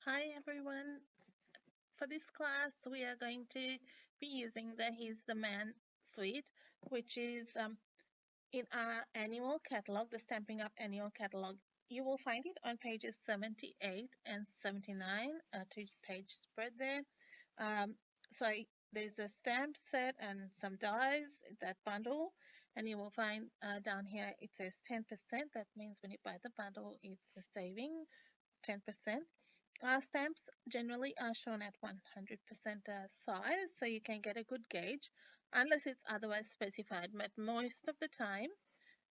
Hi everyone. For this class, we are going to be using the He's the Man suite, which is in our annual catalog, the Stampin' Up annual catalog. You will find it on pages 78 and 79, a two-page spread there. Um, so there's a stamp set and some dies, that bundle, and you will find down here it says 10%. That means when you buy the bundle, it's a saving 10%. Stamps generally are shown at 100% size, so you can get a good gauge unless it's otherwise specified. But most of the time,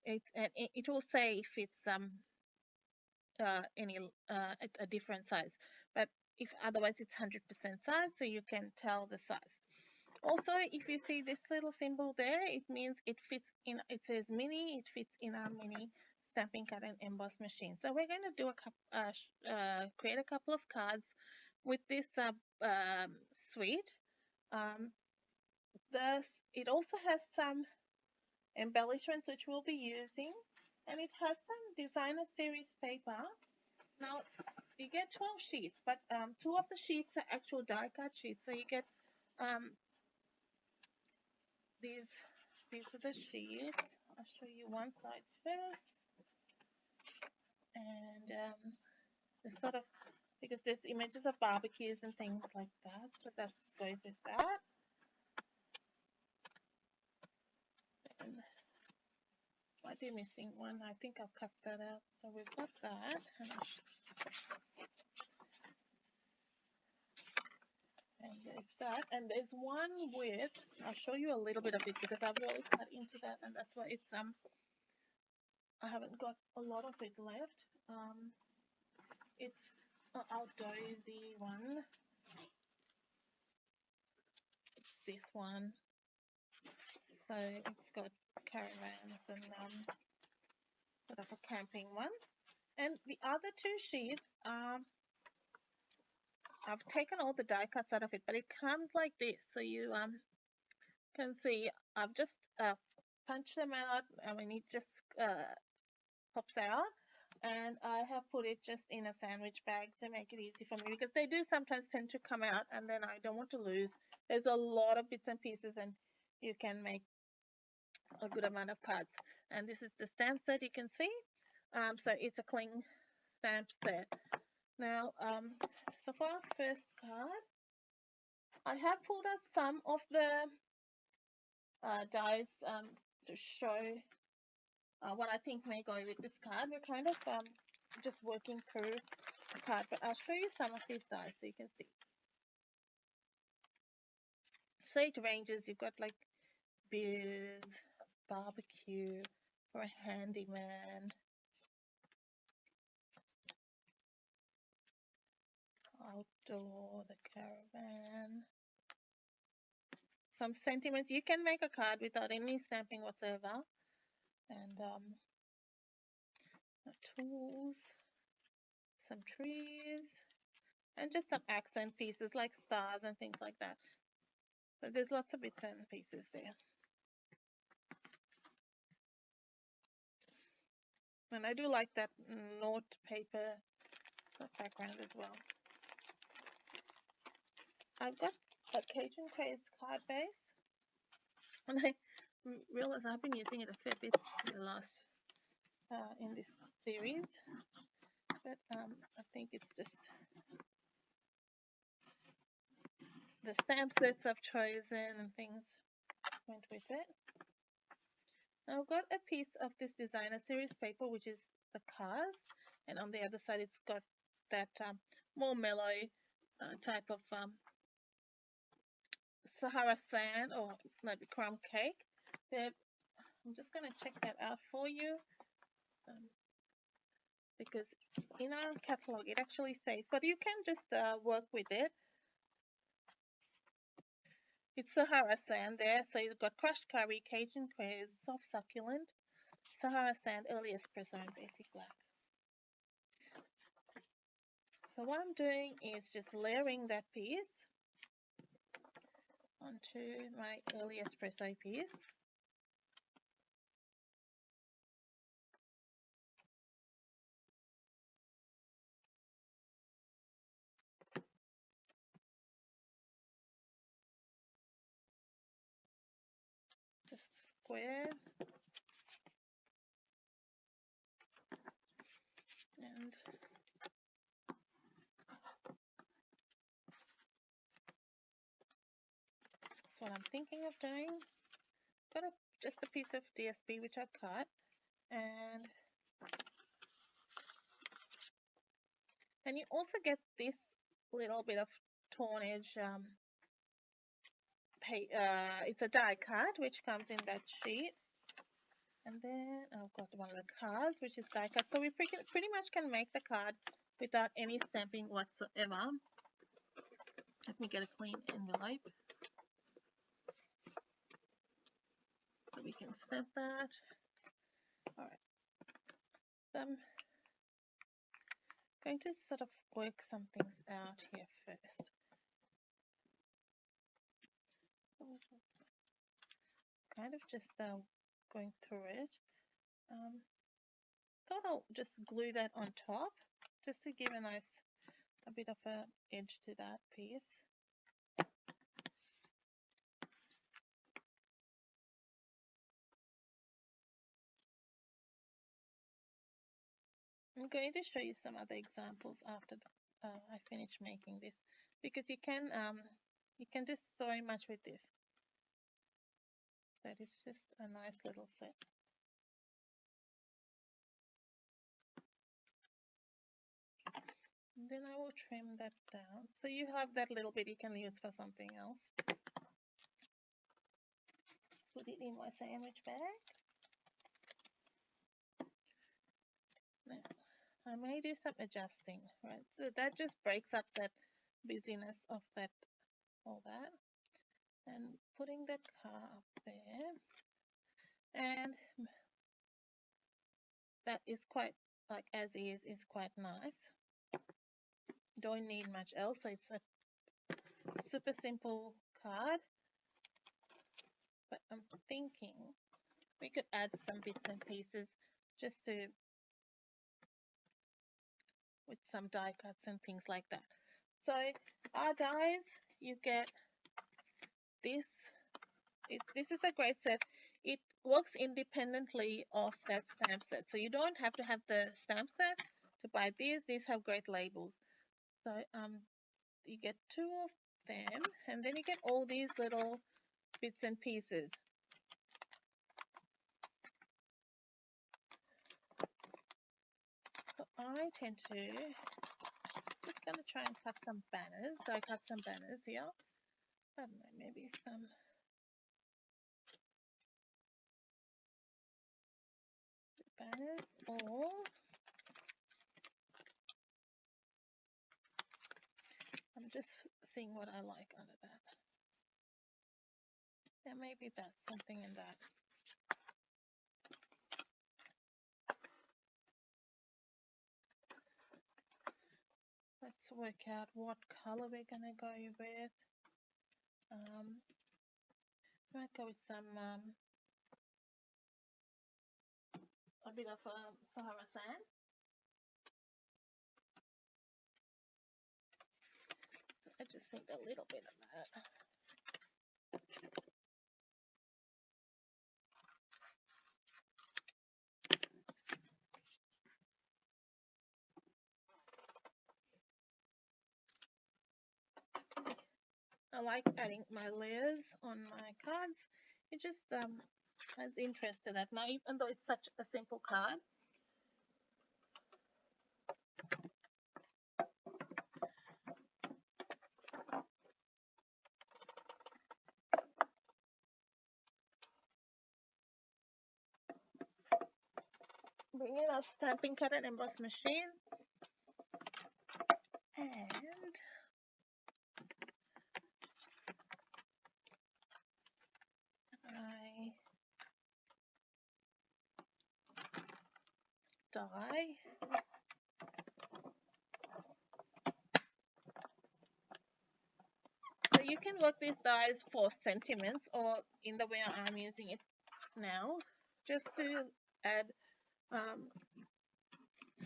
it will say if it's any a different size. But if otherwise it's 100% size, so you can tell the size. Also, if you see this little symbol there, it means it fits in. It says mini. It fits in our mini stamping card and emboss machine. So we're going to do create a couple of cards with this suite. Um, it also has some embellishments which we'll be using, and it has some designer series paper. Now you get 12 sheets, but two of the sheets are actual die cut sheets, so you get um, these. These are the sheets. I'll show you one side first, and the sort of because there's images of barbecues and things like that, so that goes with that. And might be missing one. I think I'll cut that out. So we've got that. And there's that. And there's one with, I'll show you a little bit of it because I've already cut into that, and that's why it's I haven't got a lot of it left. It's an outdoorsy one. It's this one. So it's got caravans and sort of a camping one. And the other two sheets, I've taken all the die cuts out of it, but it comes like this. So you can see I've just punched them out. I mean, it just pops out. And I have put it just in a sandwich bag to make it easy for me because they do sometimes tend to come out and then I don't want to lose. There's a lot of bits and pieces and you can make a good amount of cards. And this is the stamp set you can see. So it's a cling stamp set. Now, so for our first card, I have pulled out some of the dies to show what I think may go with this card. We're kind of just working through the card, but I'll show you some of these dies so you can see. So it ranges. You've got like beards, barbecue, for a handyman, outdoor, the caravan. Some sentiments. You can make a card without any stamping whatsoever. And tools, some trees, and just some accent pieces like stars and things like that. So there's lots of bits and pieces there. And I do like that note paper background as well. I've got a Cajun Craze card base, and I realize I've been using it a fair bit in the last in this series, but I think it's just the stamp sets I've chosen and things went with it. Now I've got a piece of this designer series paper, which is the cars, and on the other side it's got that more mellow type of Sahara sand or maybe crumb cake. I'm just going to check that out for you because in our catalog it actually says, but you can just work with it. It's Sahara sand there, so you've got crushed curry, Cajun craze, soft succulent, Sahara sand, early espresso, and basic black. So what I'm doing is just layering that piece onto my early espresso piece. square. And that's what I'm thinking of doing. Got just a piece of DSP which I've cut, and you also get this little bit of tornage. It's a die cut which comes in that sheet, and then I've got one of the cards which is die cut. So we pretty much can make the card without any stamping whatsoever. Let me get a clean envelope so we can stamp that. All right. So I'm going to sort of work some things out here first. Kind of just going through it. Thought I'll just glue that on top just to give a bit of a edge to that piece. I'm going to show you some other examples after I finish making this, because you can do so much with this. That is just a nice little set. And then I will trim that down. So you have that little bit you can use for something else. Put it in my sandwich bag. Now, I may do some adjusting, right? So that just breaks up that busyness of all that. And putting that car up there. And that is quite, like as is quite nice. Don't need much else. So it's a super simple card. But I'm thinking we could add some bits and pieces just with some die cuts and things like that. So our dies, you get this. This is a great set. It works independently of that stamp set. So you don't have to have the stamp set to buy these. These have great labels. So you get 2 of them, and then you get all these little bits and pieces. So I tend to just gonna try and cut some banners. I cut some banners here. I don't know, maybe some banners, or I'm just seeing what I like under that. Yeah, maybe that's something in that. Let's work out what color we're gonna go with. Might go with some a bit of Sahara sand. I just need a little bit of that. I like adding my layers on my cards. It just adds interest to that. Now, even though it's such a simple card, bring in our stamping cut and emboss machine, and I die. So you can work these dies for sentiments, or in the way I'm using it now, just to add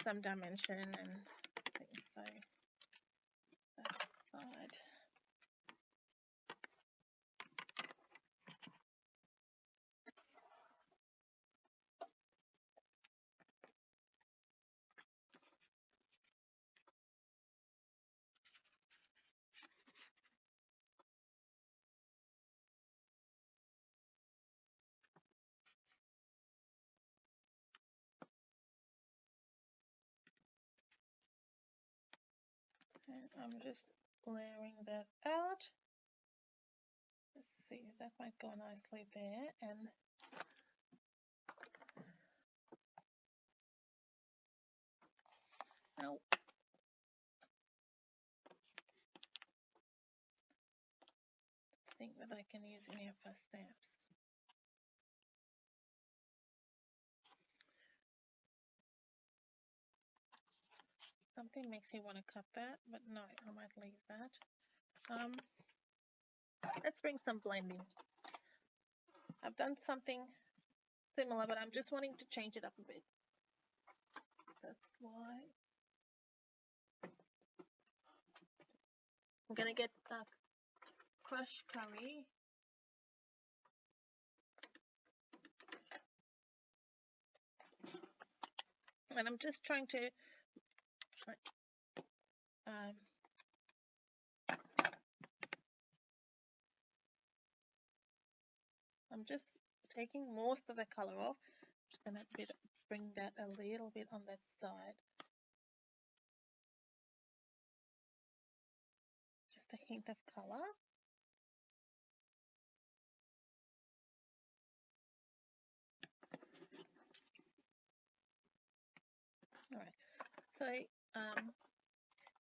some dimension and things. So that side. I'm just layering that out. Let's see, that might go nicely there. And now think that I can use any of our stamps. Something makes me want to cut that, but no, I might leave that. Let's bring some blending. I've done something similar, but I'm just wanting to change it up a bit. That's why I'm gonna get crushed curry. And I'm just trying to I'm just taking most of the color off. Just gonna bring that a little bit on that side. Just a hint of color. All right, so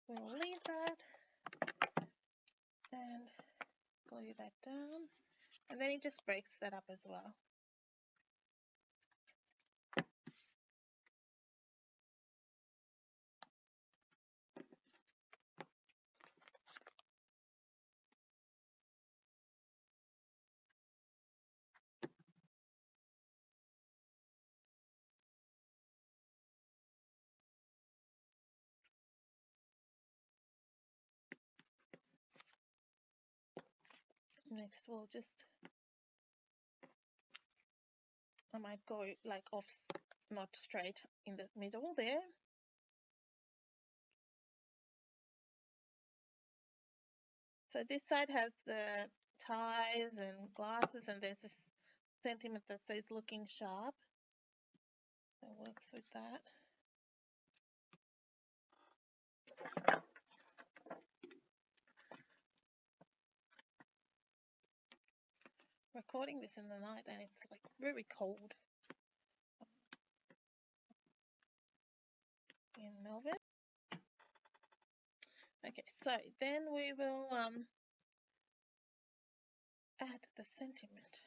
we'll leave that and glue that down, and then it just breaks that up as well. Next, we'll just, I might go like off, not straight in the middle there. So this side has the ties and glasses, and there's this sentiment that says looking sharp. It works with that. Recording this in the night, and it's like very cold in Melbourne. Okay, so then we will add the sentiment.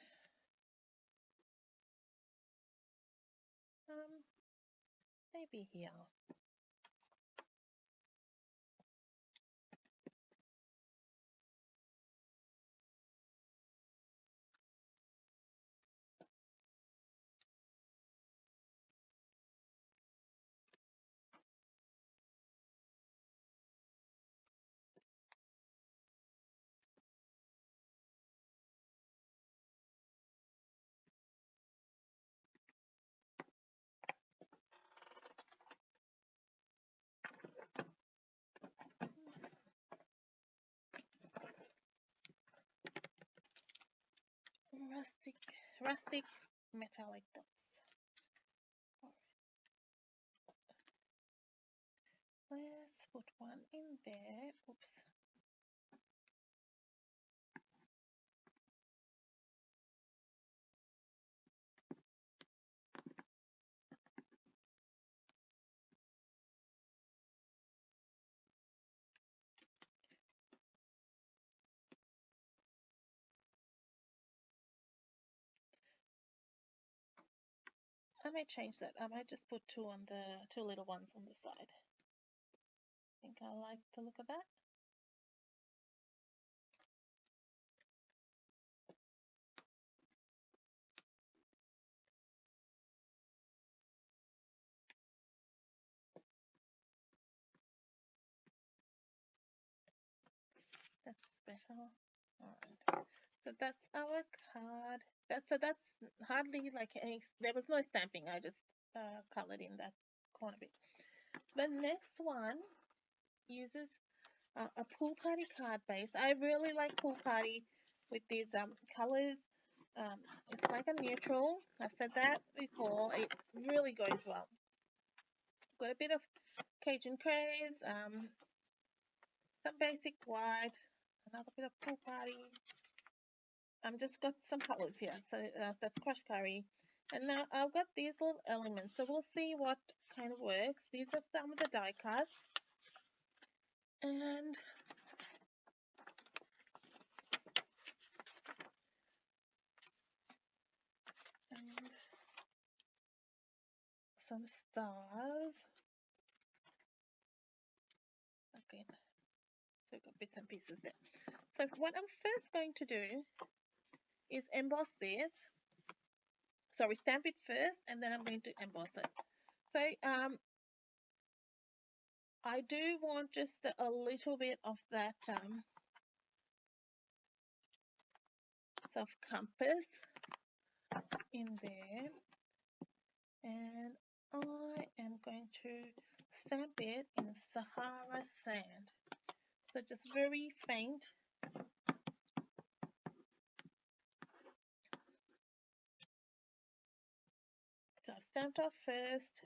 Maybe here. Rustic metallic dots. Let's put one in there. Oops. I might change that. I might just put two little ones on the side. I think I like the look of that. That's better. All right. So that's our card. That's hardly like any. There was no stamping. I just colored in that corner bit. The next one uses a pool party card base. I really like pool party with these colors. It's like a neutral. I've said that before. It really goes well. Got a bit of Cajun craze. some basic white, another bit of Pool Party. I'm just got some colors here. So that's Crush Curry. And now I've got these little elements. So we'll see what kind of works. These are some of the die cuts. And some stars. Okay, so I've got bits and pieces there. So what I'm first going to do is emboss this. Sorry, stamp it first, and then I'm going to emboss it. So I do want just a little bit of that sort of compass in there, and I am going to stamp it in Sahara sand. So just very faint. So I've stamped off first.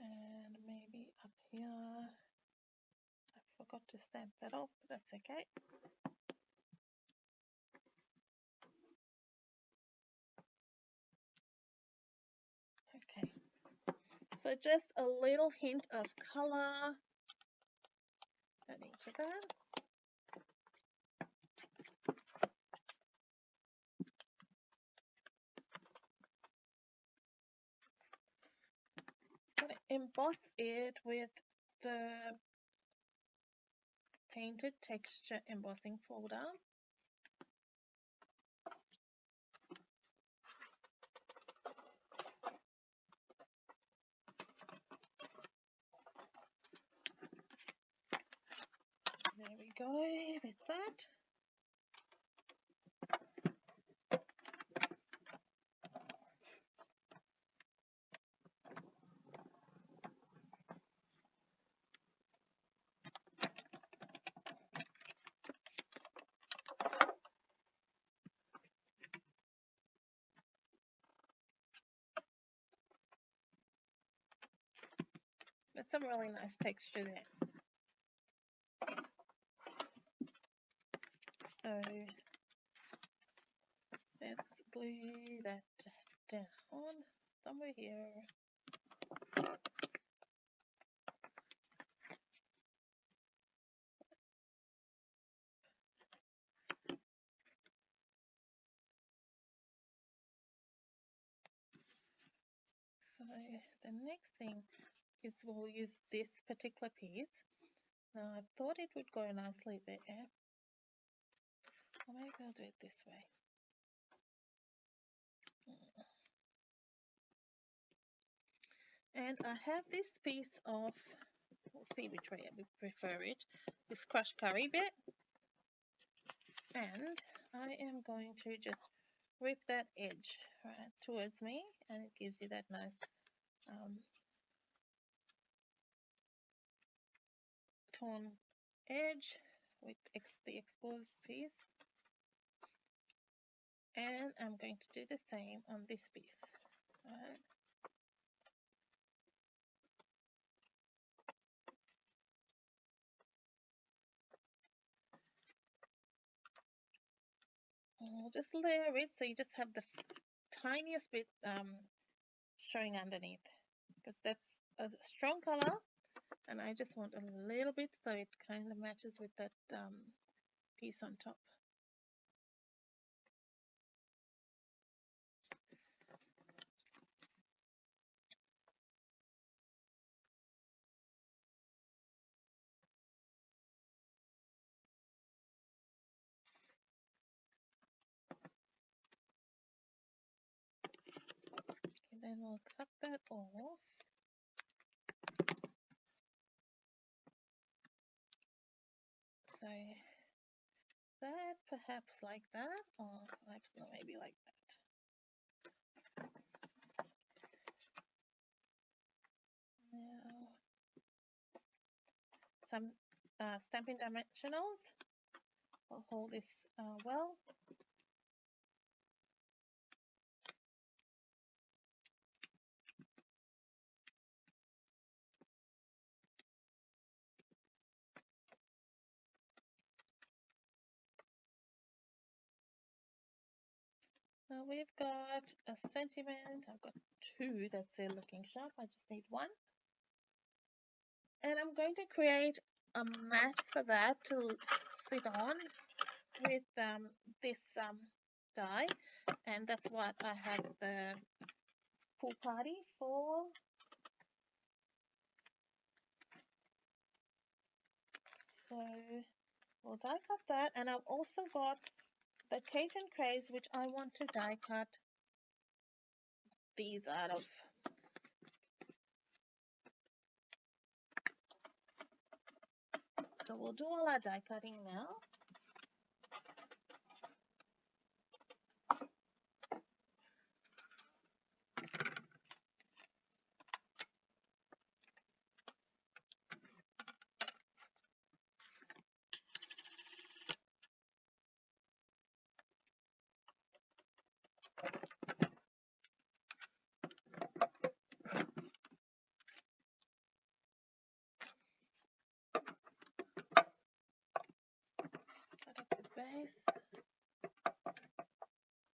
And maybe up here, I forgot to stamp that off, but that's okay. Okay, so just a little hint of color at each of them. I'm going to emboss it with the painted texture embossing folder. There we go with that. That's some really nice texture there. So let's glue that down somewhere here. So the next thing is we'll use this particular piece. Now I thought it would go nicely there. Or maybe I'll do it this way. And I have this piece of, we'll see which way I would prefer it, this crushed curry bit. And I am going to just rip that edge right towards me, and it gives you that nice torn edge with the exposed piece. And I'm going to do the same on this piece. Right. I'll just layer it so you just have the tiniest bit showing underneath, because that's a strong color, and I just want a little bit so it kind of matches with that piece on top. Okay, then we'll cut that off. So that perhaps like that, or perhaps not, maybe like that. Now, some stamping dimensionals. I'll hold this well. we've got a sentiment. I've got two that's there looking sharp. I just need one. And I'm going to create a mat for that to sit on with this die. And that's what I have the pool party for. So we'll die cut that. And I've also got the Cajun Craze, which I want to die cut these out of. So we'll do all our die cutting now. Cut up the base.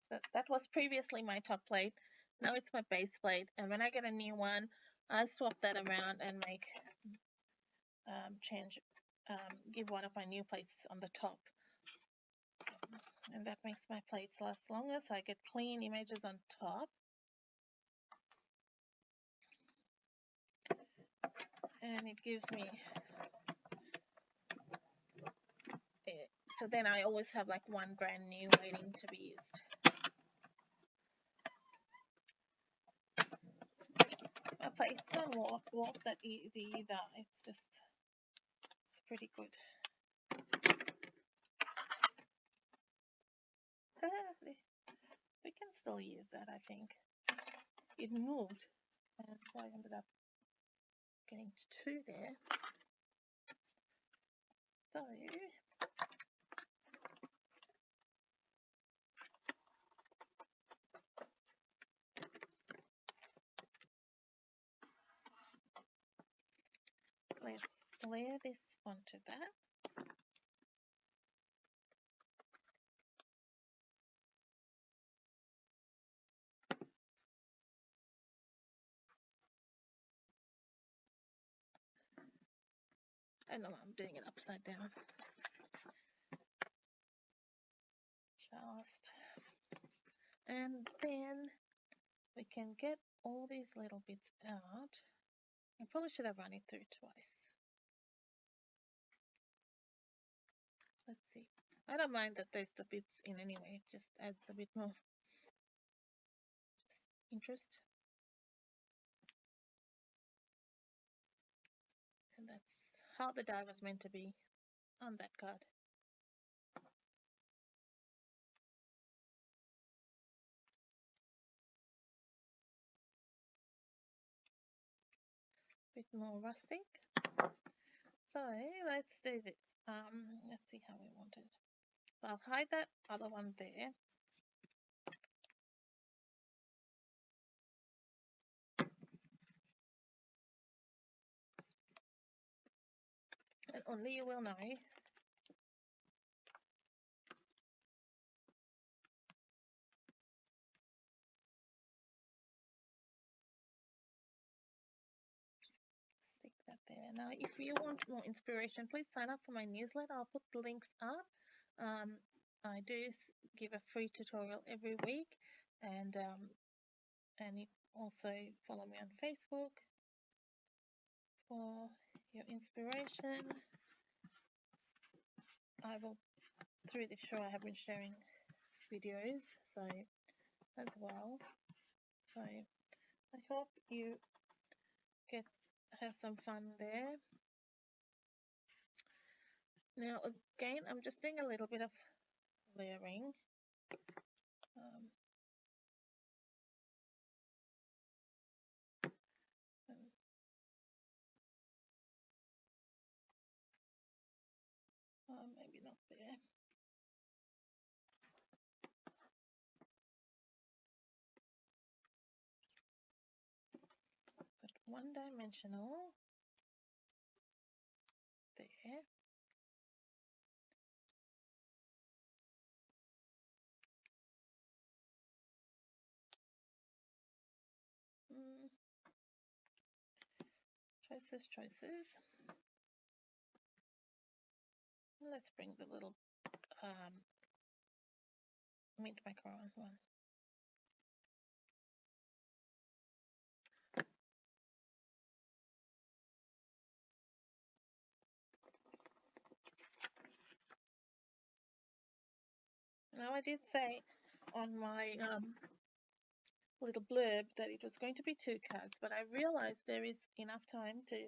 So that was previously my top plate. Now it's my base plate. And when I get a new one, I swap that around and make give one of my new plates on the top. And that makes my plates last longer, so I get clean images on top. And it gives me, so then I always have like one brand new waiting to be used. My plates don't warp that easy either. It's pretty good. We can still use that, I think. It moved, and so I ended up getting two there. So let's layer this onto that. I know I'm doing it upside down. Just. And then we can get all these little bits out. I probably should have run it through twice. Let's see. I don't mind that there's the bits in anyway. It just adds a bit more interest. And that's how the die was meant to be on that card. Bit more rustic. So let's do this. Let's see how we want it. So I'll hide that other one there. And only you will know. Stick that there. Now, if you want more inspiration, please sign up for my newsletter. I'll put the links up. I do give a free tutorial every week, and you also follow me on Facebook for your inspiration. Through this show, I have been sharing videos, so as well. So I hope you have some fun there. Now again, I'm just doing a little bit of layering. Maybe not there. But one-dimensional there. Choices. Let's bring the little mint macaron one. Now I did say on my little blurb that it was going to be 2 cards, but I realized there is enough time to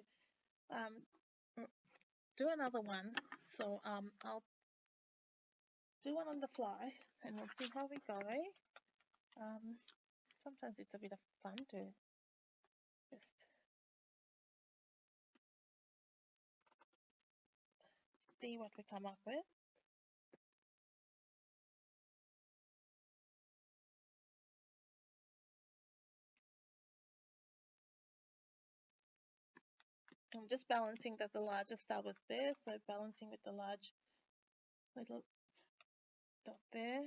do another one. So I'll do one on the fly and we'll see how we go. Sometimes it's a bit of fun to just see what we come up with. I'm just balancing that the larger star was there, so balancing with the large little dot there.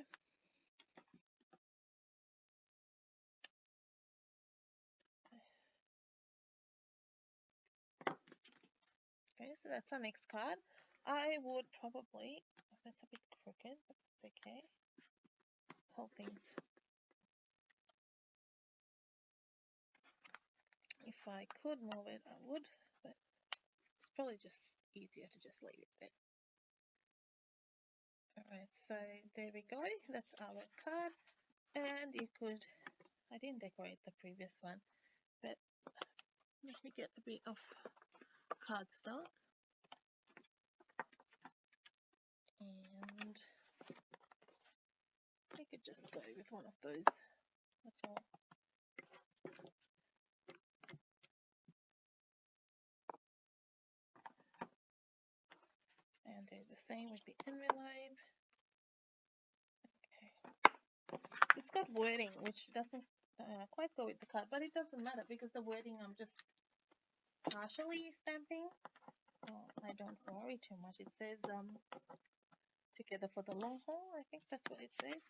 Okay, so that's our next card. I would probably, that's a bit crooked, but that's okay. Whole thing's, if I could move it, I would, but it's probably just easier to just leave it there. Alright, so there we go. That's our card. And you could, I didn't decorate the previous one, but let me get a bit of cardstock. And I could just go with one of those little and do the same with the envelope. Okay. It's got wording which doesn't quite go with the card, but it doesn't matter because the wording I'm just partially stamping. Oh, I don't worry too much. It says together for the long haul. I think that's what it says.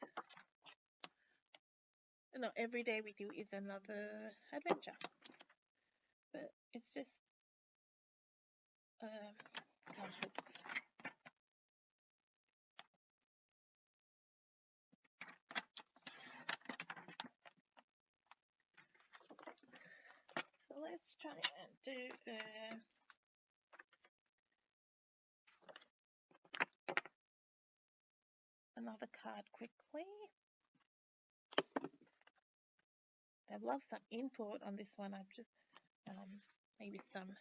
No, every day with you is another adventure. But it's just so let's try and do another card quickly. I'd love some input on this one. I've just maybe some.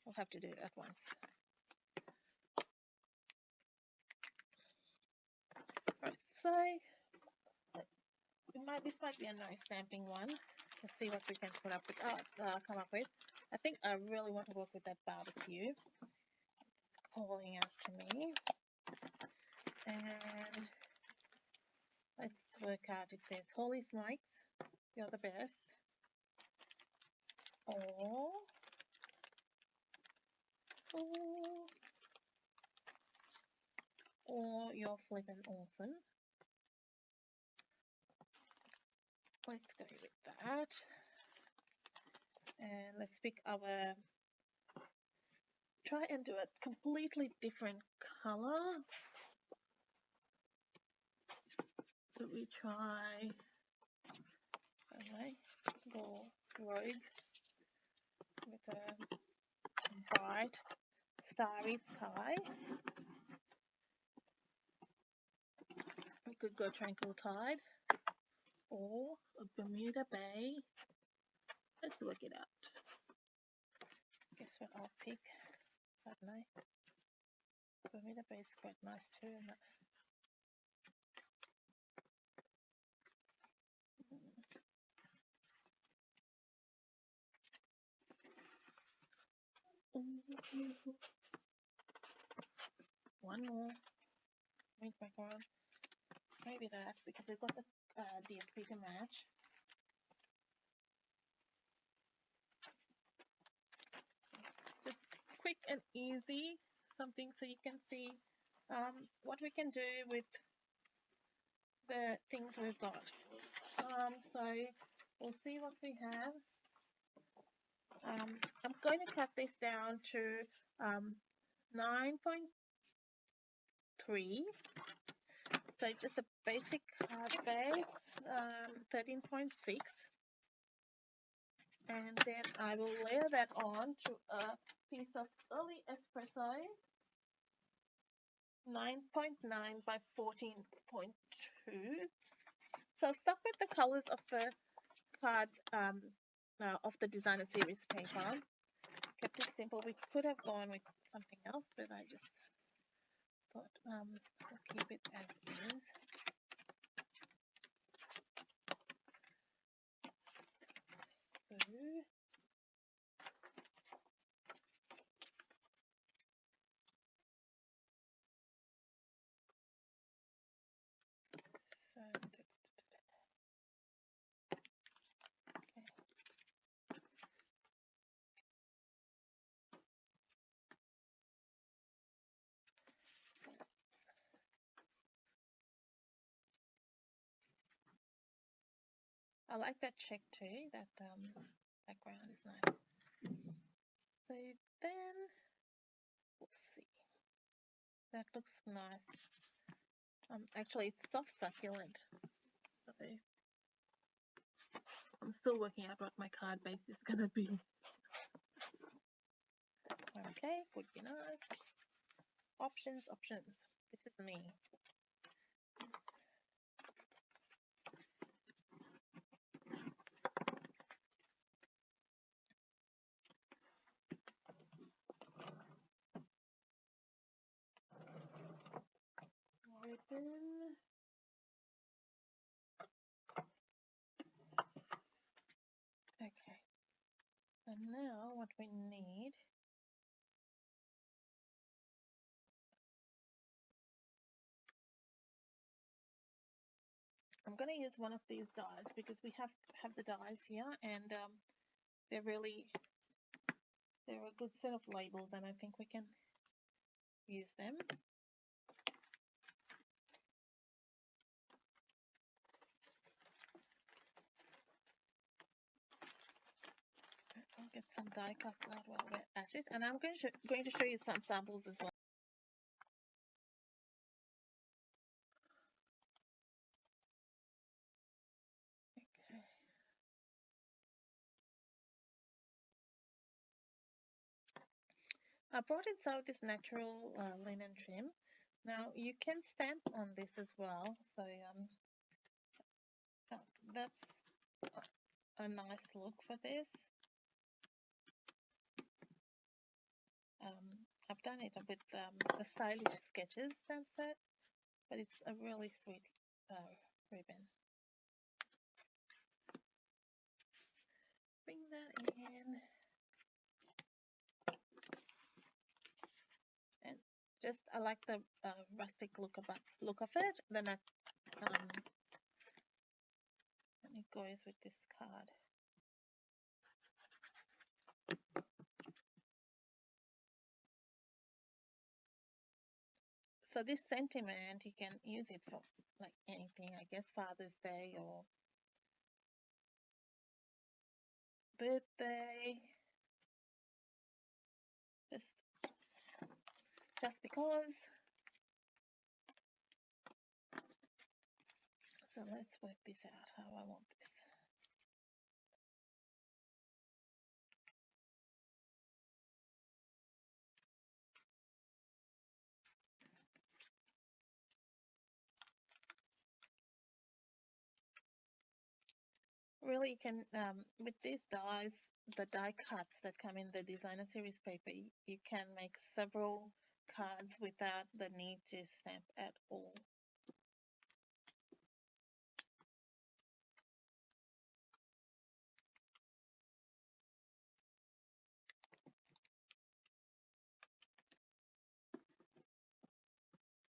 We'll have to do it at once. Right, so this might be a no stamping one. Let's see what we can put up with. Come up with. I think I really want to work with that barbecue. It's calling out to me. And let's work out if there's Holy Smokes, you're the best, or you're flippin' awesome. Let's go with that. And let's pick our, try and do a completely different color. So we try, okay, go rogue with a bright starry sky. We could go Tranquil Tide or a Bermuda Bay. Let's work it out. Guess what I'll pick? I don't know. Bermuda Bay is quite nice too. One more. Mint macaron. Maybe that because we've got the DSP to match. Just quick and easy, something so you can see what we can do with the things we've got. So we'll see what we have. I'm going to cut this down to 9.3. So just a basic card base, 13.6. And then I will layer that on to a piece of early espresso, 9.9 by 14.2. So stuck with the colors of the card of the designer series paper. Kept it simple. We could have gone with something else, but I just thought we'll keep it as is. So I like that check too. That background is nice. So then we'll see. That looks nice. Actually, it's soft succulent. So I'm still working out what my card base is gonna be. Okay, would be nice. Options. This is me. Ribbon. Okay. And now what we need I'm going to use one of these dies because we have the dies here, and they're a good set of labels, and I think we can use them. I'll get some die cuts out while we're at it, and I'm going to show you some samples as well. Okay. I brought in some of this natural linen trim. Now you can stamp on this as well, so that's a nice look for this. I've done it with the Stylish Sketches stamp set, but it's a really sweet ribbon. Bring that in. And just, I like the rustic look of it. Then it goes with this card. So this sentiment, you can use it for like anything, I guess, Father's Day or birthday. Just because. So let's work this out, how I want this. Really, you can, with these dies, the die cuts that come in the designer series paper, you can make several cards without the need to stamp at all.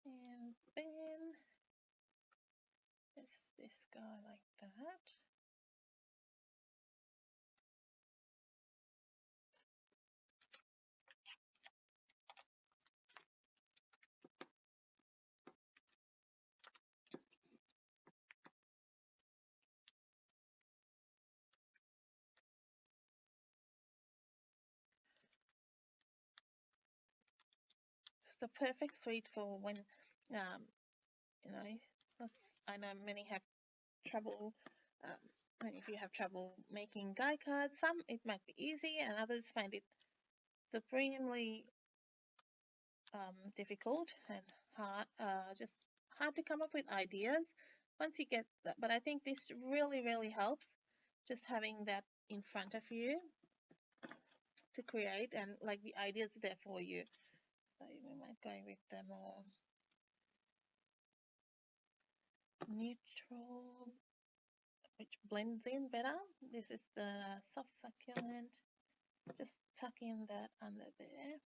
And then just this guy like that. the perfect suite for when, you know, I know many have trouble. And if you have trouble making die cards, some it might be easy, and others find it supremely difficult and hard, just hard to come up with ideas once you get that. But I think this really, really helps just having that in front of you to create, and like the ideas there for you. So we might go with the more neutral, which blends in better. This is the soft succulent. Just tuck in that under there.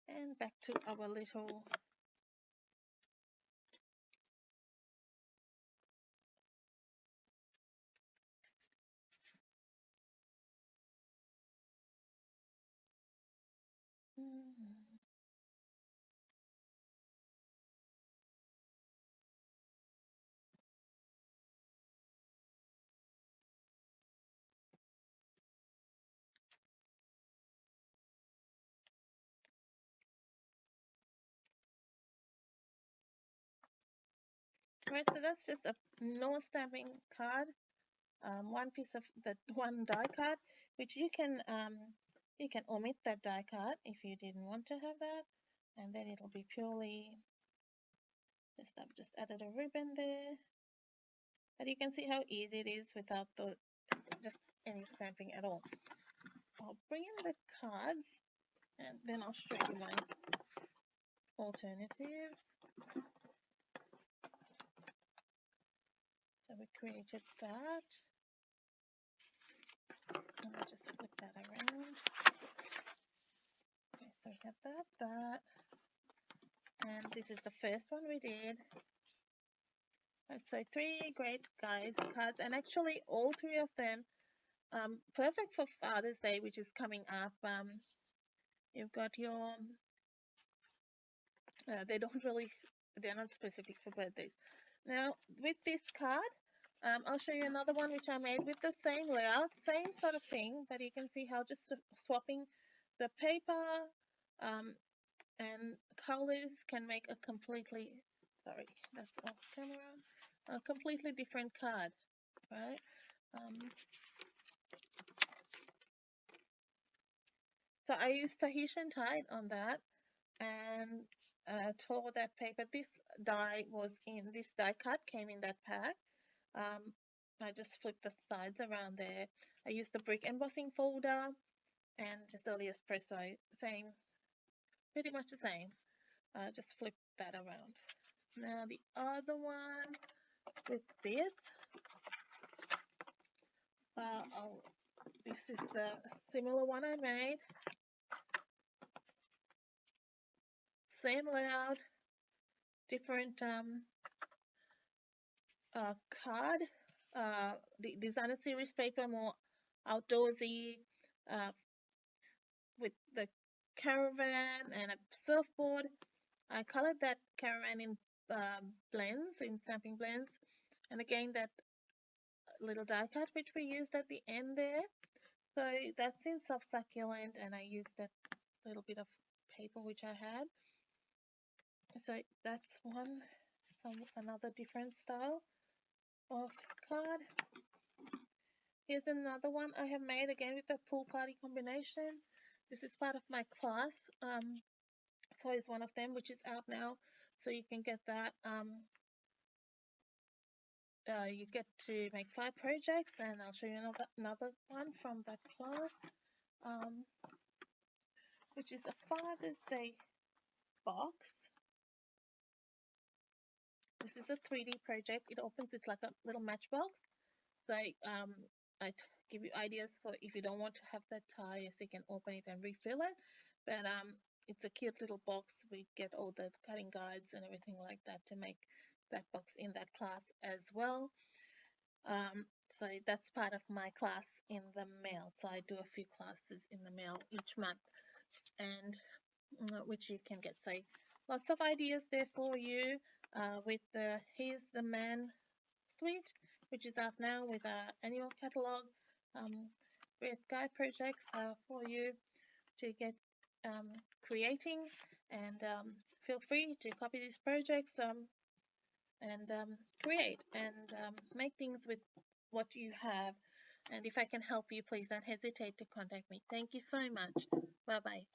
And back to our little Right, so that's just a no stamping card. One piece of the one die card, which you can omit that die card if you didn't want to have that, and then it'll be purely just I've just added a ribbon there. But you can see how easy it is without the just any stamping at all. I'll bring in the cards, and then I'll show you my alternative. So we created that. And I'll just flip that around. Okay, so we have that. And this is the first one we did. Right, so 3 great cards, and actually all 3 of them perfect for Father's Day, which is coming up. You've got your, they're not specific for birthdays. Now, with this card, I'll show you another one which I made with the same layout, same sort of thing, but you can see how just swapping the paper and colors can make a completely, sorry, that's off camera, a completely different card, right? So I used Tahitian Tide on that and tore that paper. This die cut came in that pack. I just flipped the sides around there. I used the brick embossing folder and just AliExpress, same, pretty much the same. Just flip that around. Now the other one with this, this is the similar one I made. Same layout, different card. The designer series paper, more outdoorsy, with the caravan and a surfboard. I colored that caravan in blends, in stamping blends, and again that little die cut which we used at the end there. So that's in soft succulent, and I used that little bit of paper which I had. So that's another different style of card. Here's another one I have made again with the pool party combination. This is part of my class. So is one of them, which is out now. So you can get that. You get to make 5 projects, and I'll show you another one from that class, which is a Father's Day box. This is a 3D project. It opens, it's like a little matchbox. So I give you ideas for if you don't want to have that tie, so you can open it and refill it. But it's a cute little box. We get all the cutting guides and everything like that to make that box in that class as well. So that's part of my class in the mail. So I do a few classes in the mail each month, and which you can get. So lots of ideas there for you with the Here's the Man suite, which is out now with our annual catalog, with guide projects for you to get creating, and feel free to copy these projects and create and make things with what you have. And if I can help you, please don't hesitate to contact me. Thank you so much. Bye bye.